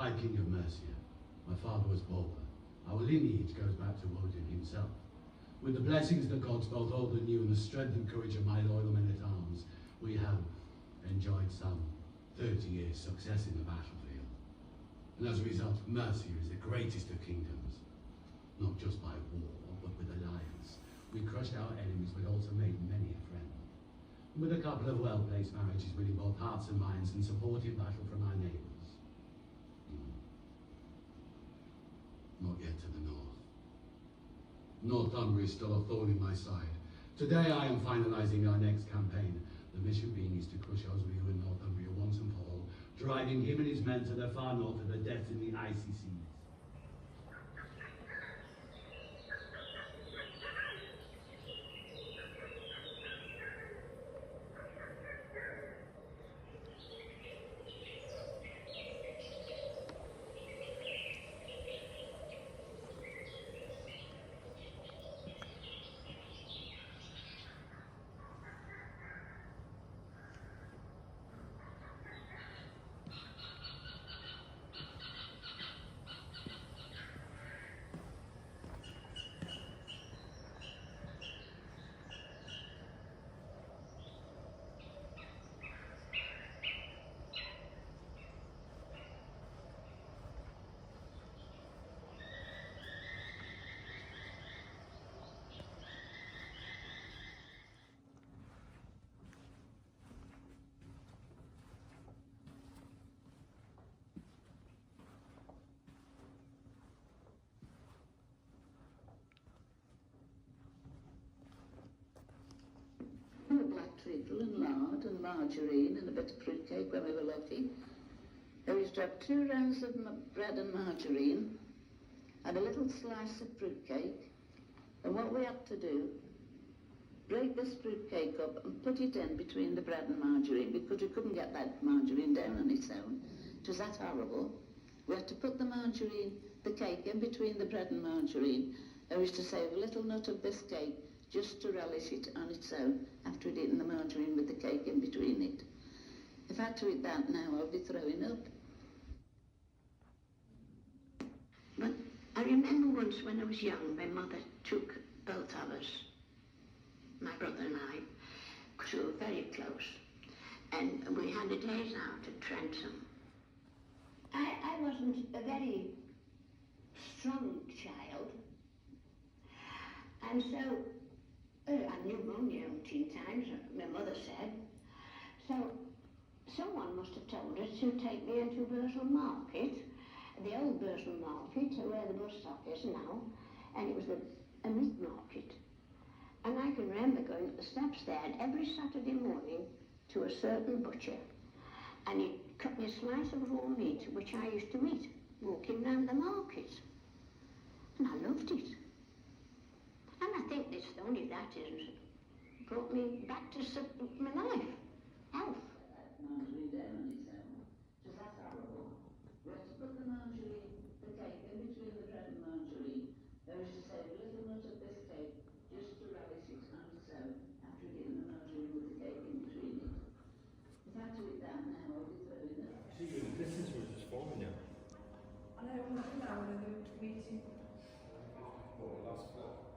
High King of Mercia. My father was Balder. Our lineage goes back to Odin himself. With the blessings of the gods, both old and new, and the strength and courage of my loyal men-at-arms, we have enjoyed some 30 years' success in the battlefield. And as a result, Mercia is the greatest of kingdoms. Not just by war, but with alliance. We crushed our enemies, but also made many a friend. And with a couple of well-placed marriages, winning both hearts and minds, and support in battle from our neighbours. Not yet to the north. Northumbria is still a thorn in my side. Today I am finalizing our next campaign. The mission being is to crush Oswego in Northumbria once and for all, driving him and his men to the far north of the depths in the icy seas. Black treacle and lard and margarine and a bit of fruitcake when we were lucky. We used to have 2 rounds of bread and margarine and a little slice of fruitcake. And what we had to do, break this fruitcake up and put it in between the bread and margarine because we couldn't get that margarine down on its own. It was that horrible. We had to put the cake in between the bread and margarine. And we used to save a little nut of this cake just to relish it on its own after we'd eaten the margarine with the cake in between it. If I had to eat that now, I'd be throwing up. But I remember once when I was young, my mother took both of us, my brother and I, because we were very close, and we had a day's out at Trentham. I wasn't a very strong child, and so I had pneumonia umpteen times, my mother said. So someone must have told us to take me into Bursell Market, the old Bursell Market, where the bus stop is now, and it was a meat market. And I can remember going up the steps there every Saturday morning to a certain butcher, and he'd cut me a slice of raw meat, which I used to eat, walking round the market. And I loved it. And I think this, only that isn't, brought me back to my life, health. Margarine down on its own. Just that horrible. We had to put the cake in between the bread and margarine. There was to save a little nut of this cake just to relish it on its own after we'd eaten the margarine with the cake in between it. If I had to eat that now, I'd be throwing up. See, the distance was just following you. I know, I'm not an hour and they're meeting. Oh, last floor.